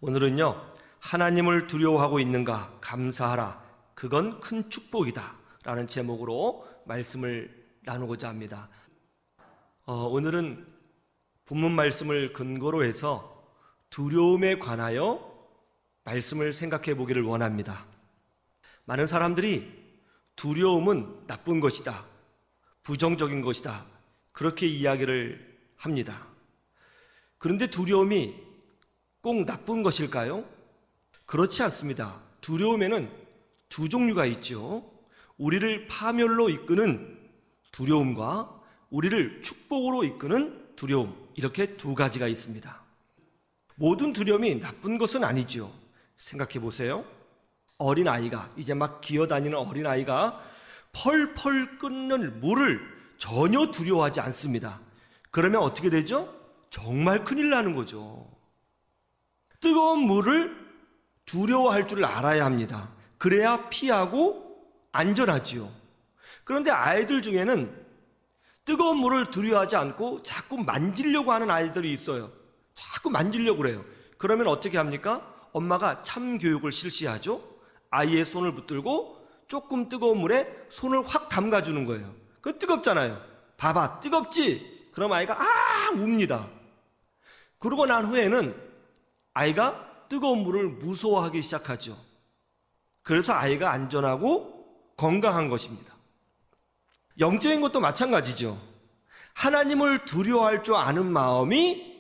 오늘은요, 하나님을 두려워하고 있는가 감사하라, 그건 큰 축복이다 라는 제목으로 말씀을 나누고자 합니다. 오늘은 본문 말씀을 근거로 해서 두려움에 관하여 말씀을 생각해 보기를 원합니다. 많은 사람들이 두려움은 나쁜 것이다, 부정적인 것이다, 그렇게 이야기를 합니다. 그런데 두려움이 꼭 나쁜 것일까요? 그렇지 않습니다. 두려움에는 두 종류가 있죠. 우리를 파멸로 이끄는 두려움과 우리를 축복으로 이끄는 두려움, 이렇게 두 가지가 있습니다. 모든 두려움이 나쁜 것은 아니죠. 생각해 보세요. 어린아이가, 이제 막 기어다니는 어린아이가 펄펄 끓는 물을 전혀 두려워하지 않습니다. 그러면 어떻게 되죠? 정말 큰일 나는 거죠. 뜨거운 물을 두려워할 줄 알아야 합니다. 그래야 피하고 안전하지요. 그런데 아이들 중에는 뜨거운 물을 두려워하지 않고 자꾸 만지려고 하는 아이들이 있어요. 자꾸 만지려고 그래요. 그러면 어떻게 합니까? 엄마가 참교육을 실시하죠. 아이의 손을 붙들고 조금 뜨거운 물에 손을 확 담가주는 거예요. 그건 뜨겁잖아요. 봐봐, 뜨겁지? 그럼 아이가 웁니다. 그러고 난 후에는 아이가 뜨거운 물을 무서워하기 시작하죠. 그래서 아이가 안전하고 건강한 것입니다. 영적인 것도 마찬가지죠. 하나님을 두려워할 줄 아는 마음이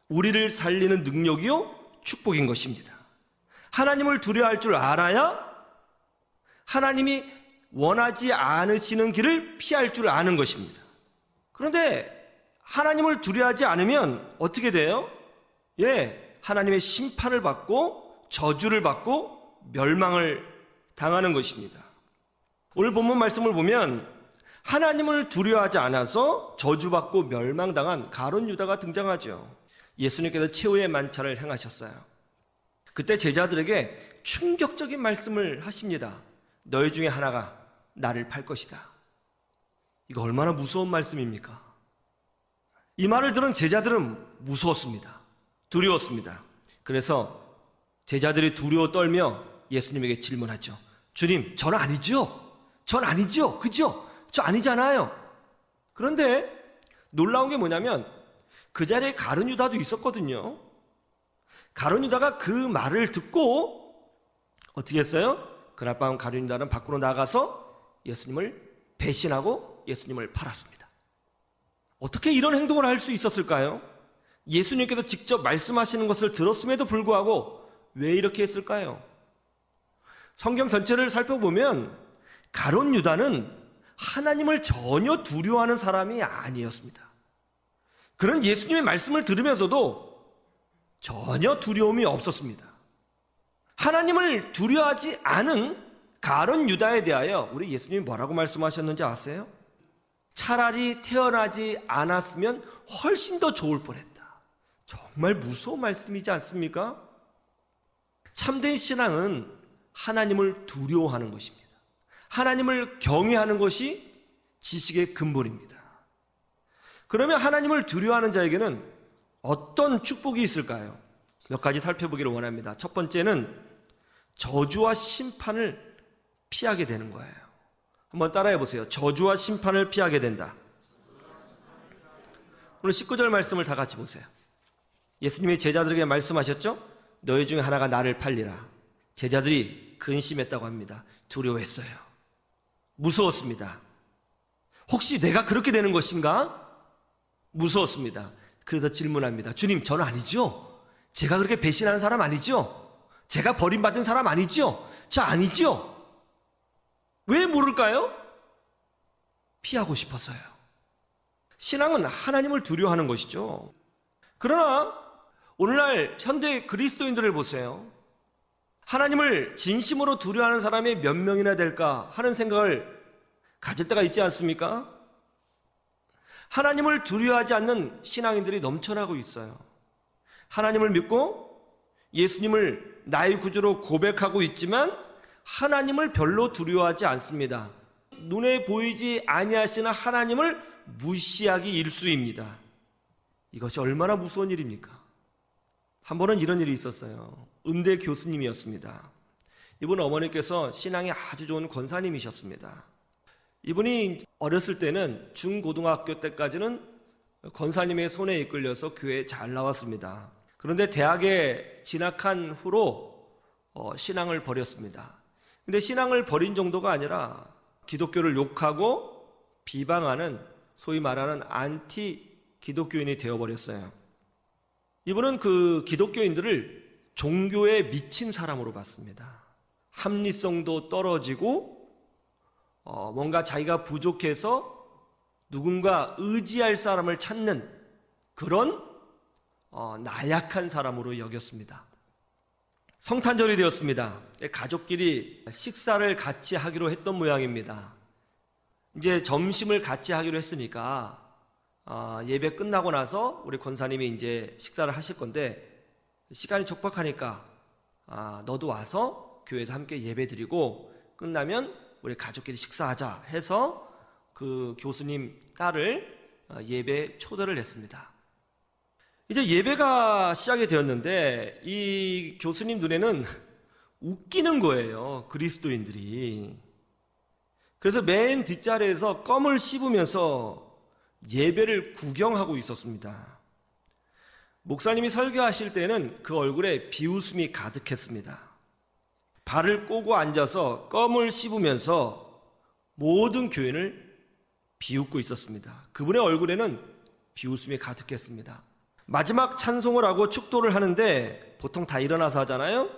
우리를 살리는 능력이요, 축복인 것입니다. 하나님을 두려워할 줄 알아야 하나님이 원하지 않으시는 길을 피할 줄 아는 것입니다. 그런데 하나님을 두려워하지 않으면 어떻게 돼요? 하나님의 심판을 받고 저주를 받고 멸망을 당하는 것입니다. 오늘 본문 말씀을 보면 하나님을 두려워하지 않아서 저주받고 멸망당한 가룟 유다가 등장하죠. 예수님께서 최후의 만찬을 행하셨어요. 그때 제자들에게 충격적인 말씀을 하십니다. 너희 중에 하나가 나를 팔 것이다. 이거 얼마나 무서운 말씀입니까? 이 말을 들은 제자들은 무서웠습니다. 두려웠습니다. 그래서 제자들이 두려워 떨며 예수님에게 질문하죠. 주님, 전 아니죠? 전 아니죠? 그죠? 저 아니잖아요. 그런데 놀라운 게 뭐냐면 그 자리에 가룟 유다도 있었거든요. 가룟 유다가 그 말을 듣고 어떻게 했어요? 그날 밤 가룟 유다는 밖으로 나가서 예수님을 배신하고 예수님을 팔았습니다. 어떻게 이런 행동을 할 수 있었을까요? 예수님께서 직접 말씀하시는 것을 들었음에도 불구하고 왜 이렇게 했을까요? 성경 전체를 살펴보면 가룟 유다는 하나님을 전혀 두려워하는 사람이 아니었습니다. 그는 예수님의 말씀을 들으면서도 전혀 두려움이 없었습니다. 하나님을 두려워하지 않은 가룟 유다에 대하여 우리 예수님이 뭐라고 말씀하셨는지 아세요? 차라리 태어나지 않았으면 훨씬 더 좋을 뻔했다. 정말 무서운 말씀이지 않습니까? 참된 신앙은 하나님을 두려워하는 것입니다. 하나님을 경외하는 것이 지식의 근본입니다. 그러면 하나님을 두려워하는 자에게는 어떤 축복이 있을까요? 몇 가지 살펴보기를 원합니다. 첫 번째는 저주와 심판을 피하게 되는 거예요. 한번 따라해 보세요. 저주와 심판을 피하게 된다. 오늘 19절 말씀을 다 같이 보세요. 예수님이 제자들에게 말씀하셨죠? 너희 중에 하나가 나를 팔리라. 제자들이 근심했다고 합니다. 두려워했어요. 무서웠습니다. 혹시 내가 그렇게 되는 것인가? 무서웠습니다. 그래서 질문합니다. 주님, 저는 아니죠? 제가 그렇게 배신하는 사람 아니죠? 제가 버림받은 사람 아니죠? 저 아니죠? 왜 물을까요? 피하고 싶어서요. 신앙은 하나님을 두려워하는 것이죠. 그러나 오늘날 현대 그리스도인들을 보세요. 하나님을 진심으로 두려워하는 사람이 몇 명이나 될까 하는 생각을 가질 때가 있지 않습니까? 하나님을 두려워하지 않는 신앙인들이 넘쳐나고 있어요. 하나님을 믿고 예수님을 나의 구주로 고백하고 있지만 하나님을 별로 두려워하지 않습니다. 눈에 보이지 아니하시는 하나님을 무시하기 일쑤입니다. 이것이 얼마나 무서운 일입니까? 한 번은 이런 일이 있었어요. 음대 교수님이었습니다. 이분 어머니께서 신앙이 아주 좋은 권사님이셨습니다. 이분이 어렸을 때는 중고등학교 때까지는 권사님의 손에 이끌려서 교회에 잘 나왔습니다. 그런데 대학에 진학한 후로 신앙을 버렸습니다. 근데 신앙을 버린 정도가 아니라 기독교를 욕하고 비방하는 소위 말하는 안티 기독교인이 되어버렸어요. 이분은 그 기독교인들을 종교에 미친 사람으로 봤습니다. 합리성도 떨어지고 뭔가 자기가 부족해서 누군가 의지할 사람을 찾는 그런 나약한 사람으로 여겼습니다. 성탄절이 되었습니다. 가족끼리 식사를 같이 하기로 했던 모양입니다. 이제 점심을 같이 하기로 했으니까 예배 끝나고 나서 우리 권사님이 이제 식사를 하실 건데 시간이 촉박하니까 너도 와서 교회에서 함께 예배 드리고 끝나면 우리 가족끼리 식사하자 해서 그 교수님 딸을 예배 초대를 했습니다. 이제 예배가 시작이 되었는데 이 교수님 눈에는 웃기는 거예요. 그리스도인들이. 그래서 맨 뒷자리에서 껌을 씹으면서 예배를 구경하고 있었습니다. 목사님이 설교하실 때는 그 얼굴에 비웃음이 가득했습니다. 발을 꼬고 앉아서 껌을 씹으면서 모든 교인을 비웃고 있었습니다. 그분의 얼굴에는 비웃음이 가득했습니다. 마지막 찬송을 하고 축도를 하는데 보통 다 일어나서 하잖아요.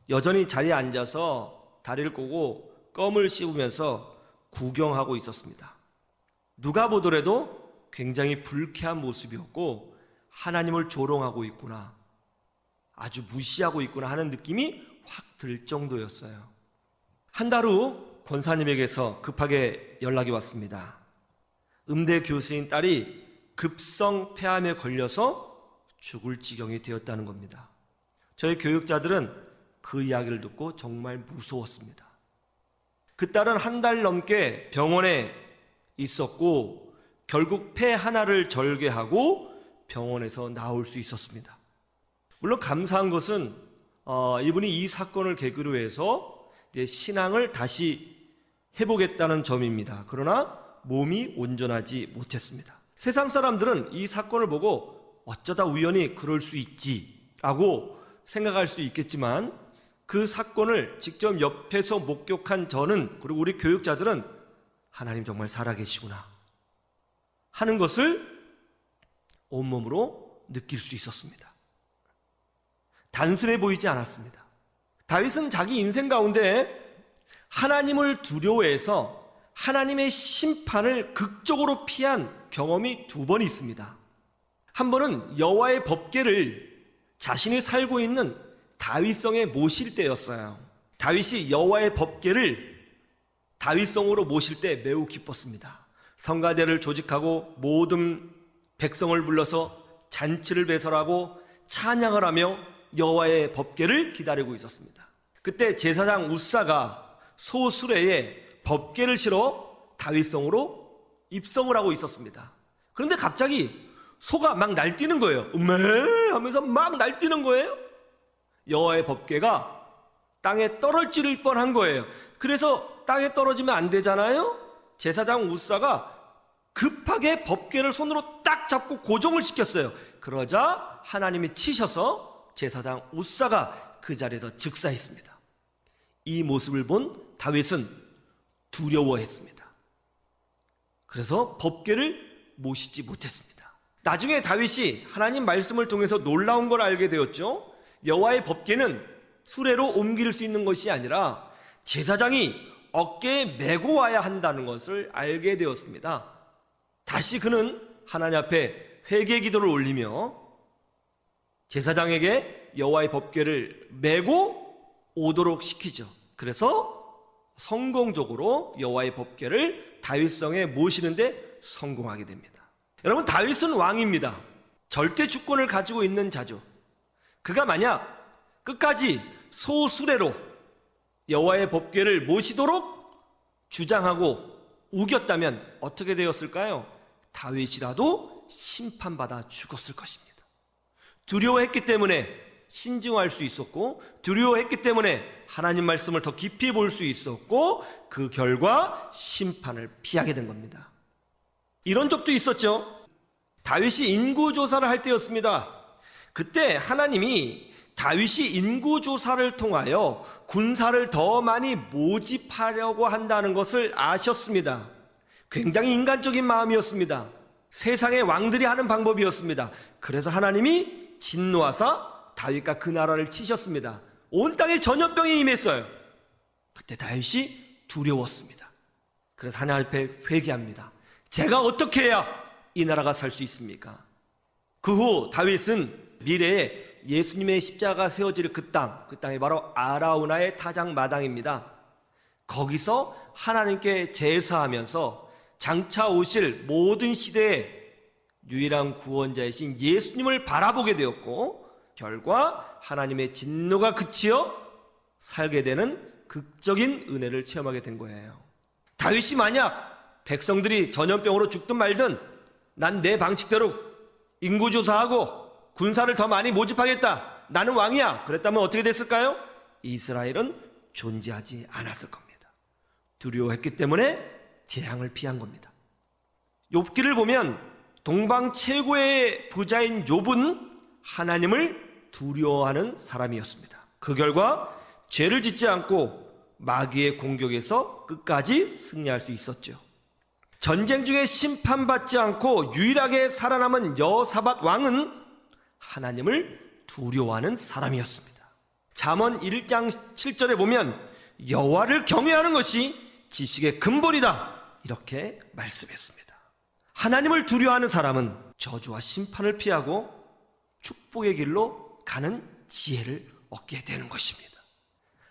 여전히 자리에 앉아서 다리를 꼬고 껌을 씹으면서 구경하고 있었습니다. 누가 보더라도 굉장히 불쾌한 모습이었고 하나님을 조롱하고 있구나, 아주 무시하고 있구나 하는 느낌이 확 들 정도였어요. 한 달 후 권사님에게서 급하게 연락이 왔습니다. 음대 교수인 딸이 급성 폐암에 걸려서 죽을 지경이 되었다는 겁니다. 저희 교육자들은 그 이야기를 듣고 정말 무서웠습니다. 그 딸은 한 달 넘게 병원에 있었고 결국 폐 하나를 절개하고 병원에서 나올 수 있었습니다. 물론 감사한 것은 이분이 이 사건을 계기로 해서 이제 신앙을 다시 해보겠다는 점입니다. 그러나 몸이 온전하지 못했습니다. 세상 사람들은 이 사건을 보고 어쩌다 우연히 그럴 수 있지라고 생각할 수 있겠지만 그 사건을 직접 옆에서 목격한 저는, 그리고 우리 교육자들은 하나님 정말 살아계시구나 하는 것을 온몸으로 느낄 수 있었습니다. 단순해 보이지 않았습니다. 다윗은 자기 인생 가운데 하나님을 두려워해서 하나님의 심판을 극적으로 피한 경험이 두 번 있습니다. 한 번은 여호와의 법궤를 자신이 살고 있는 다윗성에 모실 때였어요. 다윗이 여호와의 법궤를 다윗성으로 모실 때 매우 기뻤습니다. 성가대를 조직하고 모든 백성을 불러서 잔치를 배설하고 찬양을 하며 여호와의 법궤를 기다리고 있었습니다. 그때 제사장 우사가 소 수레에 법궤를 실어 다윗성으로 입성을 하고 있었습니다. 그런데 갑자기 소가 막 날뛰는 거예요. 음메 하면서 막 날뛰는 거예요. 여호와의 법궤가 땅에 떨어질 뻔한 거예요. 그래서 땅에 떨어지면 안 되잖아요. 제사장 우사가 급하게 법궤를 손으로 딱 잡고 고정을 시켰어요. 그러자 하나님이 치셔서 제사장 우사가 그 자리에서 즉사했습니다. 이 모습을 본 다윗은 두려워했습니다. 그래서 법궤를 모시지 못했습니다. 나중에 다윗이 하나님 말씀을 통해서 놀라운 걸 알게 되었죠. 여호와의 법궤는 수레로 옮길 수 있는 것이 아니라 제사장이 어깨에 메고 와야 한다는 것을 알게 되었습니다. 다시 그는 하나님 앞에 회개 기도를 올리며 제사장에게 여호와의 법궤를 메고 오도록 시키죠. 그래서 성공적으로 여호와의 법궤를 다윗성에 모시는데 성공하게 됩니다. 여러분, 다윗은 왕입니다. 절대 주권을 가지고 있는 자죠. 그가 만약 끝까지 소수레로 여호와의 법궤를 모시도록 주장하고 우겼다면 어떻게 되었을까요? 다윗이라도 심판받아 죽었을 것입니다. 두려워했기 때문에 신중할 수 있었고, 두려워했기 때문에 하나님 말씀을 더 깊이 볼 수 있었고, 그 결과 심판을 피하게 된 겁니다. 이런 적도 있었죠. 다윗이 인구조사를 할 때였습니다. 그때 하나님이 다윗이 인구조사를 통하여 군사를 더 많이 모집하려고 한다는 것을 아셨습니다. 굉장히 인간적인 마음이었습니다. 세상의 왕들이 하는 방법이었습니다. 그래서 하나님이 진노하사 다윗과 그 나라를 치셨습니다. 온 땅에 전염병이 임했어요. 그때 다윗이 두려웠습니다. 그래서 하나님 앞에 회개합니다. 제가 어떻게 해야 이 나라가 살 수 있습니까? 그 후 다윗은 미래에 예수님의 십자가가 세워질 그 땅이 바로 아라우나의 타작마당입니다. 거기서 하나님께 제사하면서 장차 오실 모든 시대의 유일한 구원자이신 예수님을 바라보게 되었고, 결과 하나님의 진노가 그치어 살게 되는 극적인 은혜를 체험하게 된 거예요. 다윗이 만약 백성들이 전염병으로 죽든 말든 난 내 방식대로 인구조사하고 군사를 더 많이 모집하겠다, 나는 왕이야, 그랬다면 어떻게 됐을까요? 이스라엘은 존재하지 않았을 겁니다. 두려워했기 때문에 재앙을 피한 겁니다. 욥기를 보면 동방 최고의 부자인 욥은 하나님을 두려워하는 사람이었습니다. 그 결과 죄를 짓지 않고 마귀의 공격에서 끝까지 승리할 수 있었죠. 전쟁 중에 심판받지 않고 유일하게 살아남은 여사밧 왕은 하나님을 두려워하는 사람이었습니다. 잠언 1장 7절에 보면 여호와를 경외하는 것이 지식의 근본이다, 이렇게 말씀했습니다. 하나님을 두려워하는 사람은 저주와 심판을 피하고 축복의 길로 가는 지혜를 얻게 되는 것입니다.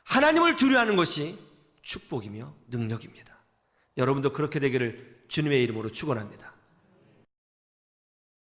하나님을 두려워하는 것이 축복이며 능력입니다. 여러분도 그렇게 되기를 주님의 이름으로 축원합니다.